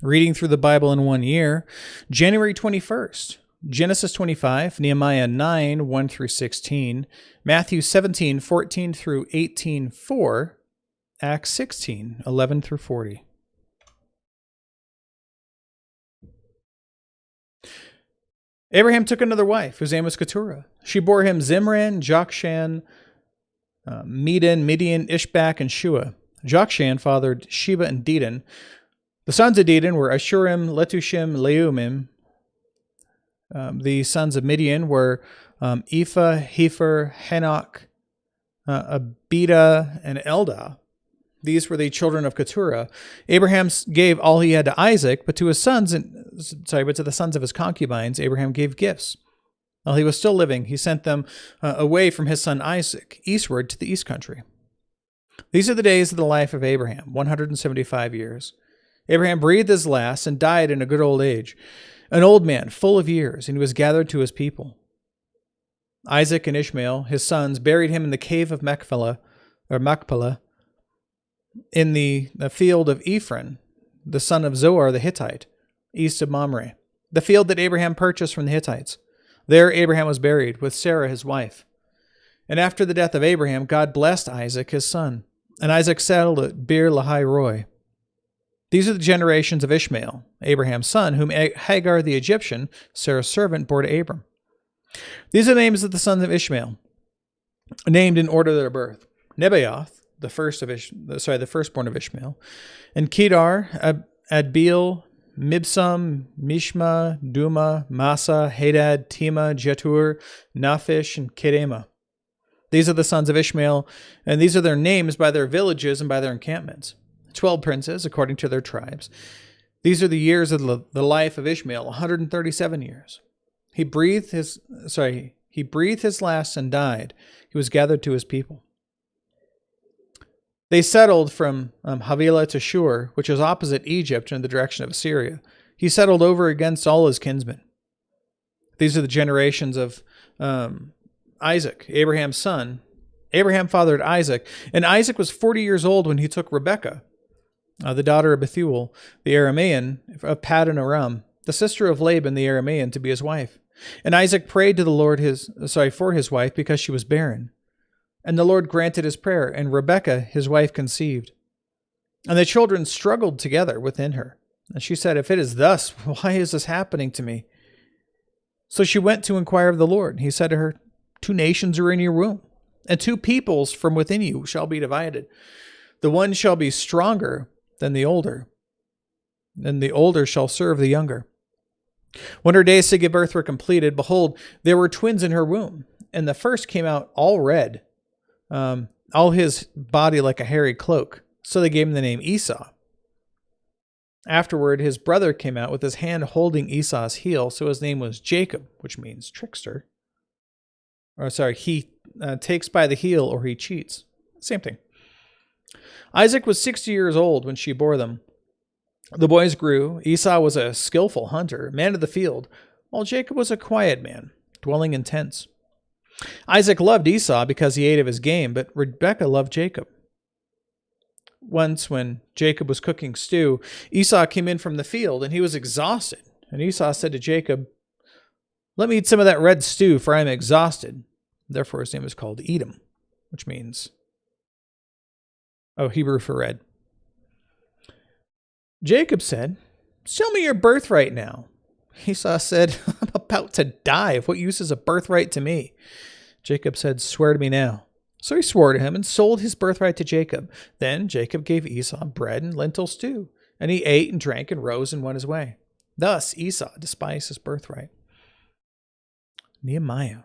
Reading through the Bible in 1 year, January 21st, Genesis 25, Nehemiah 9, 1 through 16, Matthew 17, 14 through 18, 4, Acts 16, 11 through 40. Abraham took another wife, whose name was Keturah. She bore him Zimran, Jokshan, Medan, Midian, Ishbak, and Shua. Jokshan fathered Sheba and Dedan. The sons of Dedan were Ashurim, Letushim, Leumim. The sons of Midian were Ephah, Hefer, Hanok, Abida, and Eldah. These were the children of Keturah. Abraham gave all he had to Isaac, but to the sons of his concubines, Abraham gave gifts. While he was still living, he sent them away from his son Isaac, eastward to the east country. These are the days of the life of Abraham, 175 years. Abraham breathed his last and died in a good old age, an old man full of years, and he was gathered to his people. Isaac and Ishmael, his sons, buried him in the cave of Machpelah, in the field of Ephron, the son of Zoar the Hittite, east of Mamre, the field that Abraham purchased from the Hittites. There Abraham was buried with Sarah his wife. And after the death of Abraham, God blessed Isaac his son, and Isaac settled at Beer Lahai Roi. These are the generations of Ishmael, Abraham's son, whom Hagar the Egyptian, Sarah's servant, bore to Abram. These are the names of the sons of Ishmael, named in order of their birth: Nebaioth, the firstborn of Ishmael, and Kedar, Adbeel, Mibsam, Mishma, Duma, Massa, Hadad, Tema, Jetur, Naphish, and Kedema. These are the sons of Ishmael, and these are their names by their villages and by their encampments. 12 princes, according to their tribes. These are the years of the life of Ishmael, 137 years. He breathed his last and died. He was gathered to his people. They settled from Havilah to Shur, which is opposite Egypt in the direction of Assyria. He settled over against all his kinsmen. These are the generations of Isaac, Abraham's son. Abraham fathered Isaac, and Isaac was 40 years old when he took Rebekah, the daughter of Bethuel, the Aramean of Paddan Aram, the sister of Laban the Aramean, to be his wife. And Isaac prayed to the Lord for his wife because she was barren. And the Lord granted his prayer, and Rebekah, his wife, conceived. And the children struggled together within her. And she said, "If it is thus, why is this happening to me?" So she went to inquire of the Lord. He said to her, "Two nations are in your womb, and two peoples from within you shall be divided. The one shall be stronger than the older, and the older shall serve the younger." When her days to give birth were completed, behold, there were twins in her womb, and the first came out all red, all his body like a hairy cloak. So they gave him the name Esau. Afterward, his brother came out with his hand holding Esau's heel, so his name was Jacob, which means trickster. He takes by the heel, or he cheats. Same thing. Isaac was 60 years old when she bore them. The boys grew. Esau was a skillful hunter, man of the field, while Jacob was a quiet man, dwelling in tents. Isaac loved Esau because he ate of his game, but Rebekah loved Jacob. Once, when Jacob was cooking stew, Esau came in from the field, and he was exhausted. And Esau said to Jacob, "Let me eat some of that red stew, for I am exhausted." Therefore his name is called Edom, which means, Hebrew for red. Jacob said, "Sell me your birthright now." Esau said, "I'm about to die. Of what use is a birthright to me?" Jacob said, "Swear to me now." So he swore to him and sold his birthright to Jacob. Then Jacob gave Esau bread and lentil stew, and he ate and drank and rose and went his way. Thus Esau despised his birthright. Nehemiah.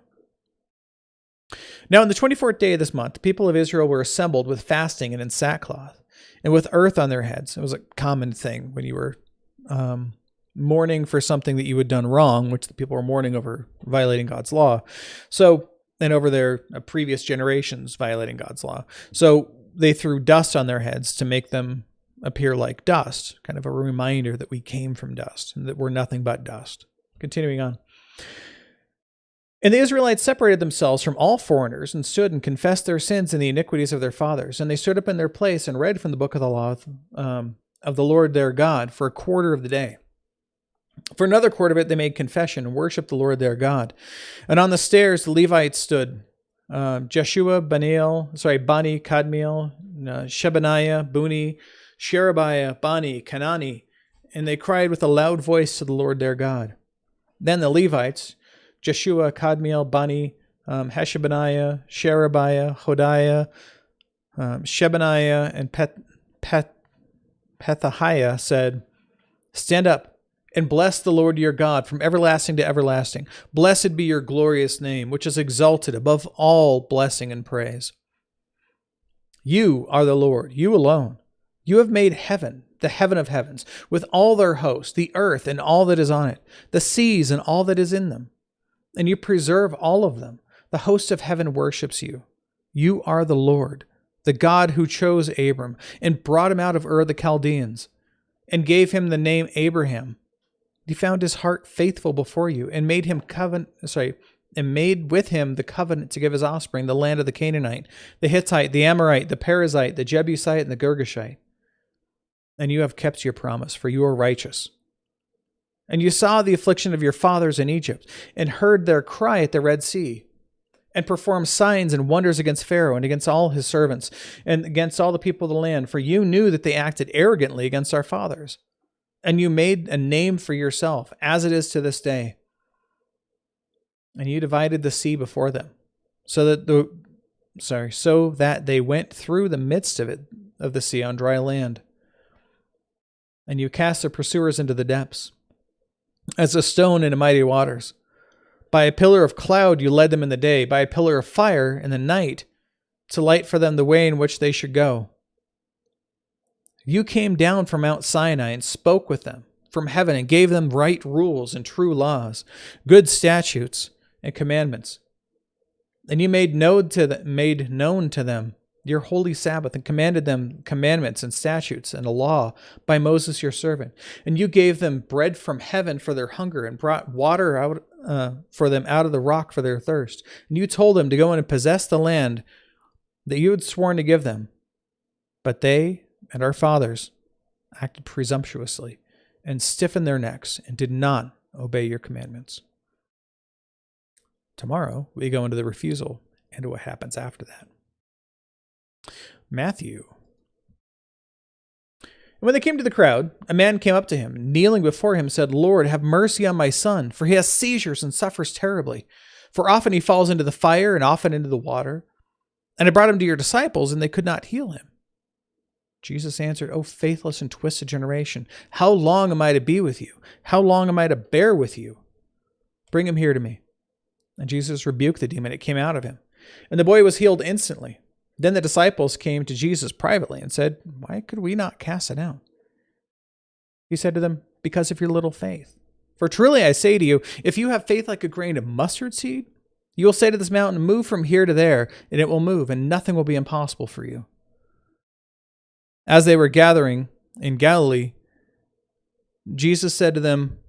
Now, on the 24th day of this month, the people of Israel were assembled with fasting and in sackcloth, and with earth on their heads. It was a common thing when you were mourning for something that you had done wrong, which the people were mourning over violating God's law. And over their previous generations violating God's law. So they threw dust on their heads to make them appear like dust, kind of a reminder that we came from dust and that we're nothing but dust. Continuing on. And the Israelites separated themselves from all foreigners and stood and confessed their sins and the iniquities of their fathers. And they stood up in their place and read from the book of the law of the Lord their God for a quarter of the day. For another quarter of it, they made confession and worshiped the Lord their God. And on the stairs, the Levites stood, Jeshua, Bani, Kadmiel, Shebaniah, Buni, Sherebiah, Bani, Kanani, and they cried with a loud voice to the Lord their God. Then the Levites, Jeshua, Kadmiel, Bani, Hashabaniah, Sherebiah, Hodiah, Shebaniah, and Pethahiah said, "Stand up and bless the Lord your God from everlasting to everlasting. Blessed be your glorious name, which is exalted above all blessing and praise. You are the Lord, you alone. You have made heaven, the heaven of heavens, with all their host, the earth and all that is on it, the seas and all that is in them. And you preserve all of them. The host of heaven worships you. You are the Lord, the God who chose Abram and brought him out of Ur the Chaldeans and gave him the name Abraham. He found his heart faithful before you and made with him the covenant to give his offspring the land of the Canaanite, the Hittite, the Amorite, the Perizzite, the Jebusite, and the Girgashite. And you have kept your promise, for you are righteous. And you saw the affliction of your fathers in Egypt and heard their cry at the Red Sea, and performed signs and wonders against Pharaoh and against all his servants and against all the people of the land, for you knew that they acted arrogantly against our fathers. And you made a name for yourself, as it is to this day. And you divided the sea before them, so that they went through the midst of the sea on dry land. And you cast their pursuers into the depths, as a stone into mighty waters. By a pillar of cloud you led them in the day, by a pillar of fire in the night, to light for them the way in which they should go. You came down from Mount Sinai and spoke with them from heaven and gave them right rules and true laws, good statutes and commandments. And you made known to them your holy Sabbath and commanded them commandments and statutes and a law by Moses your servant. And you gave them bread from heaven for their hunger and brought water out for them out of the rock for their thirst. And you told them to go in and possess the land that you had sworn to give them. But they and our fathers acted presumptuously and stiffened their necks and did not obey your commandments." Tomorrow, we go into the refusal and what happens after that. Matthew. And when they came to the crowd, a man came up to him, kneeling before him, said, "Lord, have mercy on my son, for he has seizures and suffers terribly. For often he falls into the fire and often into the water. And I brought him to your disciples, and they could not heal him." Jesus answered, "O faithless and twisted generation, how long am I to be with you? How long am I to bear with you? Bring him here to me." And Jesus rebuked the demon. It came out of him, and the boy was healed instantly. Then the disciples came to Jesus privately and said, "Why could we not cast it out?" He said to them, "Because of your little faith. For truly I say to you, if you have faith like a grain of mustard seed, you will say to this mountain, 'Move from here to there,' and it will move, and nothing will be impossible for you." As they were gathering in Galilee, Jesus said to them,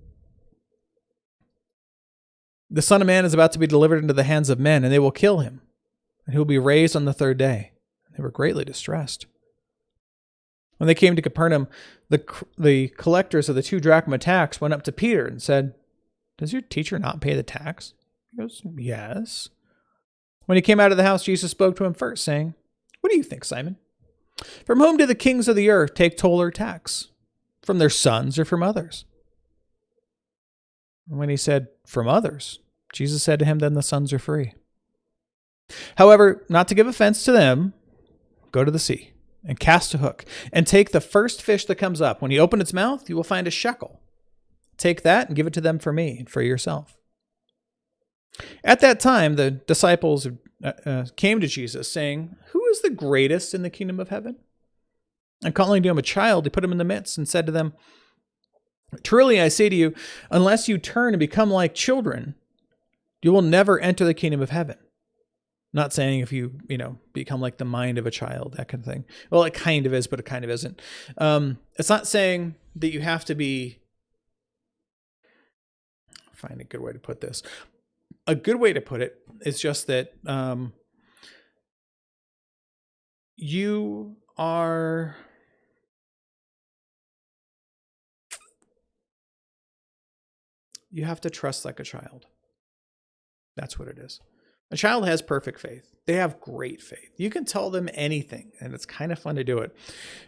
"The Son of Man is about to be delivered into the hands of men, and they will kill him, and he will be raised on the third day." They were greatly distressed. When they came to Capernaum, the collectors of the 2 drachma tax went up to Peter and said, "Does your teacher not pay the tax?" He goes, "Yes." When he came out of the house, Jesus spoke to him first, saying, "What do you think, Simon? From whom do the kings of the earth take toll or tax? From their sons or from others?" And when he said, "From others," Jesus said to him, "Then the sons are free. However, not to give offense to them, go to the sea and cast a hook and take the first fish that comes up. When you open its mouth, you will find a shekel. Take that and give it to them for me and for yourself." At that time, the disciples came to Jesus, saying, "Who is the greatest in the kingdom of heaven?" And calling to him a child, he put him in the midst and said to them, "Truly I say to you, unless you turn and become like children, you will never enter the kingdom of heaven." Not saying if you become like the mind of a child, that kind of thing. Well, it kind of is, but it kind of isn't. It's not saying that you have to be, find a good way to put this. A good way to put it is just that you are You have to trust like a child. That's what it is. A child has perfect faith. They have great faith. You can tell them anything, and it's kind of fun to do it.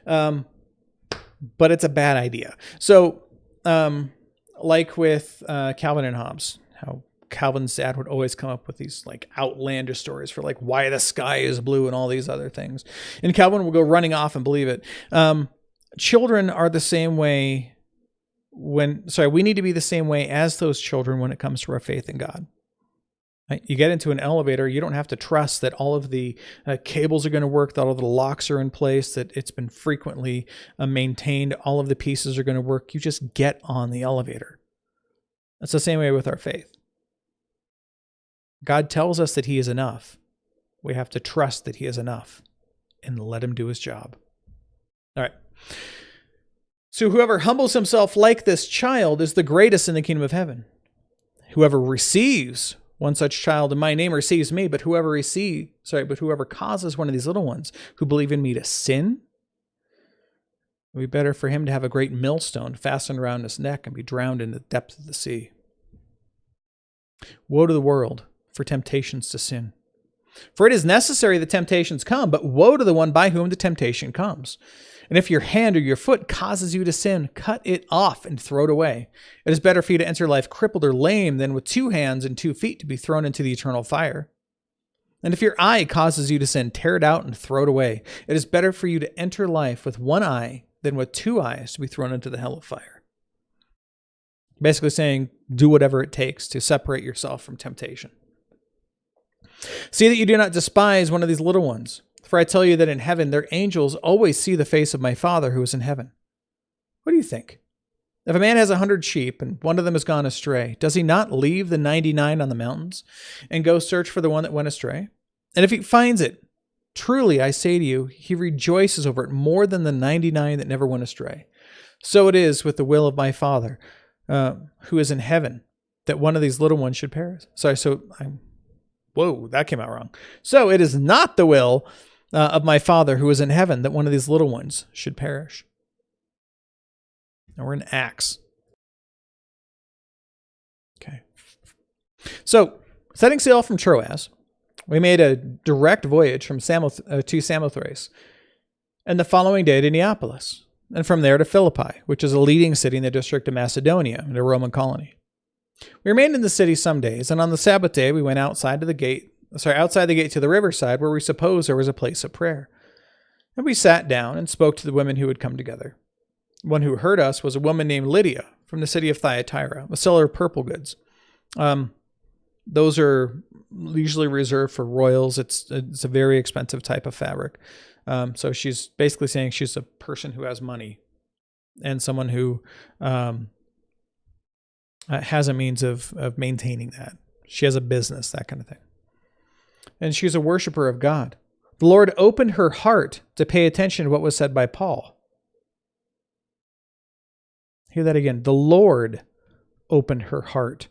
But it's a bad idea. So, like with Calvin and Hobbes, how Calvin's dad would always come up with these like outlandish stories for like why the sky is blue and all these other things. And Calvin will go running off and believe it. Children are the same way we need to be the same way as those children when it comes to our faith in God. Right? You get into an elevator, you don't have to trust that all of the cables are going to work, that all of the locks are in place, that it's been frequently maintained, all of the pieces are going to work. You just get on the elevator. That's the same way with our faith. God tells us that he is enough. We have to trust that he is enough and let him do his job. All right. So whoever humbles himself like this child is the greatest in the kingdom of heaven. Whoever receives one such child in my name receives me, but whoever causes one of these little ones who believe in me to sin, it would be better for him to have a great millstone fastened around his neck and be drowned in the depth of the sea. Woe to the world for temptations to sin. For it is necessary that temptations come, but woe to the one by whom the temptation comes. And if your hand or your foot causes you to sin, cut it off and throw it away. It is better for you to enter life crippled or lame than with 2 hands and 2 feet to be thrown into the eternal fire. And if your eye causes you to sin, tear it out and throw it away. It is better for you to enter life with 1 eye than with 2 eyes to be thrown into the hell of fire. Basically saying, do whatever it takes to separate yourself from temptation. See that you do not despise one of these little ones. For I tell you that in heaven their angels always see the face of my Father who is in heaven. What do you think? If a man has 100 sheep and one of them has gone astray, does he not leave the 99 on the mountains and go search for the one that went astray? And if he finds it, truly I say to you, he rejoices over it more than the 99 that never went astray. So it is with the will of my Father who is in heaven that one of these little ones should perish. Whoa, that came out wrong. So it is not the will of my Father who is in heaven that one of these little ones should perish. Now we're in Acts. Okay. So, setting sail from Troas, we made a direct voyage from to Samothrace, and the following day to Neapolis, and from there to Philippi, which is a leading city in the district of Macedonia, and a Roman colony. We remained in the city some days, and on the Sabbath day we went outside the gate to the riverside, where we supposed there was a place of prayer. And we sat down and spoke to the women who had come together. One who heard us was a woman named Lydia from the city of Thyatira, a seller of purple goods. Those are usually reserved for royals. It's a very expensive type of fabric. So she's basically saying she's a person who has money and someone who has a means of maintaining that. She has a business, that kind of thing. And she's a worshiper of God. The Lord opened her heart to pay attention to what was said by Paul. Hear that again. The Lord opened her heart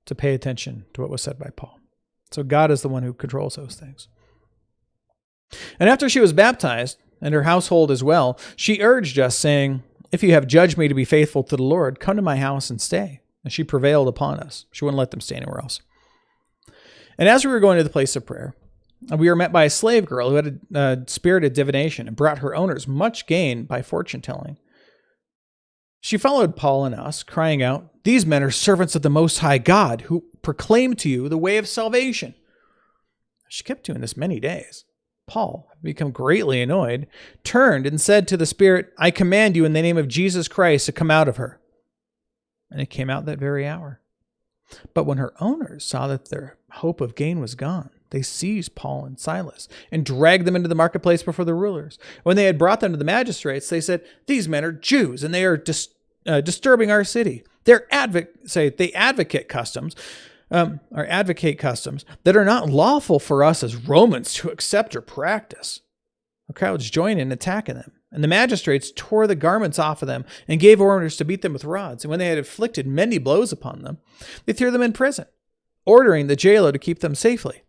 to pay attention to what was said by Paul. So God is the one who controls those things. And after she was baptized, and her household as well, she urged us, saying, if you have judged me to be faithful to the Lord, come to my house and stay. And she prevailed upon us. She wouldn't let them stay anywhere else. And as we were going to the place of prayer, we were met by a slave girl who had a spirit of divination and brought her owners much gain by fortune telling. She followed Paul and us, crying out, these men are servants of the Most High God, who proclaim to you the way of salvation. She kept doing this many days. Paul, become greatly annoyed, turned and said to the spirit, I command you in the name of Jesus Christ to come out of her. And it came out that very hour. But when her owners saw that their hope of gain was gone, they seized Paul and Silas and dragged them into the marketplace before the rulers. When they had brought them to the magistrates, they said, these men are Jews and they are disturbing our city. They advocate customs that are not lawful for us as Romans to accept or practice. The crowds joined in attacking them, and the magistrates tore the garments off of them and gave orders to beat them with rods. And when they had inflicted many blows upon them, they threw them in prison, ordering the jailer to keep them safely.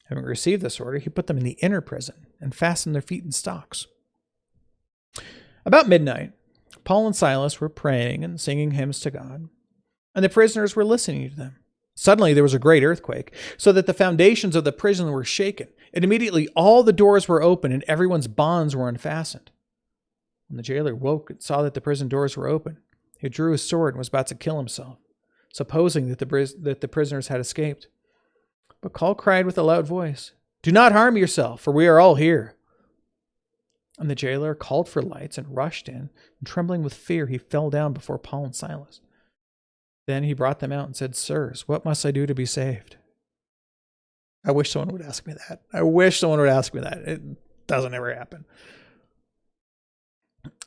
Having received this order, he put them in the inner prison and fastened their feet in stocks. About midnight, Paul and Silas were praying and singing hymns to God, and the prisoners were listening to them. Suddenly there was a great earthquake, so that the foundations of the prison were shaken, and immediately all the doors were open and everyone's bonds were unfastened. When the jailer woke and saw that the prison doors were open, he drew his sword and was about to kill himself, supposing that the prisoners had escaped. But Paul cried with a loud voice, "Do not harm yourself, for we are all here." And the jailer called for lights and rushed in, and trembling with fear, he fell down before Paul and Silas. Then he brought them out and said, "Sirs, what must I do to be saved?" I wish someone would ask me that. It doesn't ever happen.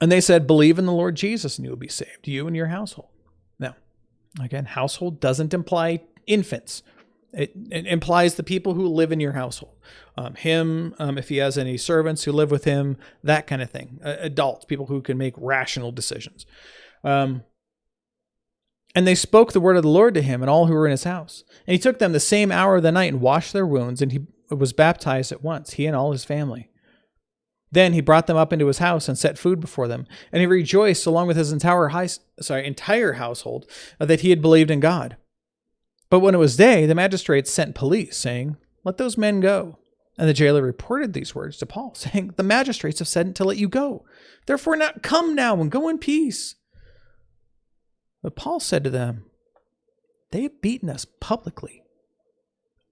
And they said, "Believe in the Lord Jesus and you will be saved, you and your household." Now, again, household doesn't imply infants. It implies the people who live in your household. If he has any servants who live with him, that kind of thing. Adults, people who can make rational decisions. And they spoke the word of the Lord to him and all who were in his house. And he took them the same hour of the night and washed their wounds, and he was baptized at once, he and all his family. Then he brought them up into his house and set food before them. And he rejoiced along with his entire household that he had believed in God. But when it was day, the magistrates sent police, saying, "Let those men go." And the jailer reported these words to Paul, saying, "The magistrates have said to let you go. Therefore come now and go in peace." But Paul said to them, "They have beaten us publicly.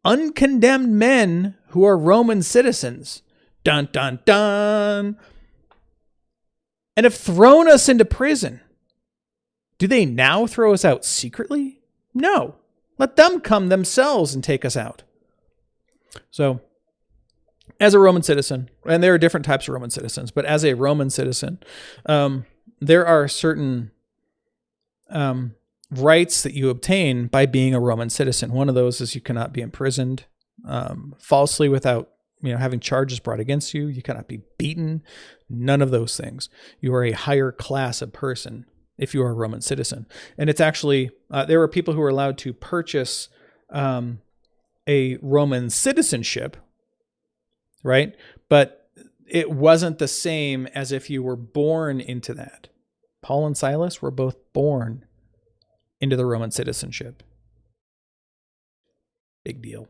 Uncondemned men who are Roman citizens, dun, dun, dun, and have thrown us into prison. Do they now throw us out secretly? No. Let them come themselves and take us out." So, as a Roman citizen, and there are different types of Roman citizens, but as a Roman citizen, there are certain rights that you obtain by being a Roman citizen. One of those is you cannot be imprisoned falsely without having charges brought against you. You cannot be beaten. None of those things. You are a higher class of person if you are a Roman citizen. And it's actually, there were people who were allowed to purchase a Roman citizenship, right? But it wasn't the same as if you were born into that. Paul and Silas were both born into the Roman citizenship. Big deal.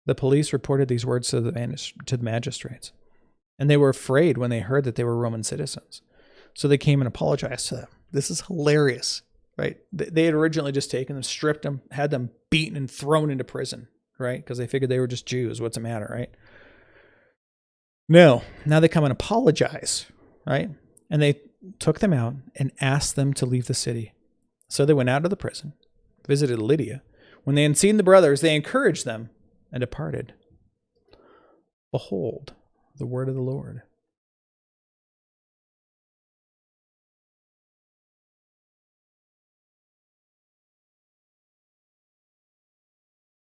The police reported these words to the magistrates, and they were afraid when they heard that they were Roman citizens. So they came and apologized to them. This is hilarious, right? They had originally just taken them, stripped them, had them beaten and thrown into prison, right? Because they figured they were just Jews. What's the matter, right? No, now they come and apologize, right? And they took them out and asked them to leave the city. So they went out of the prison, visited Lydia. When they had seen the brothers, they encouraged them and departed. Behold, the word of the Lord.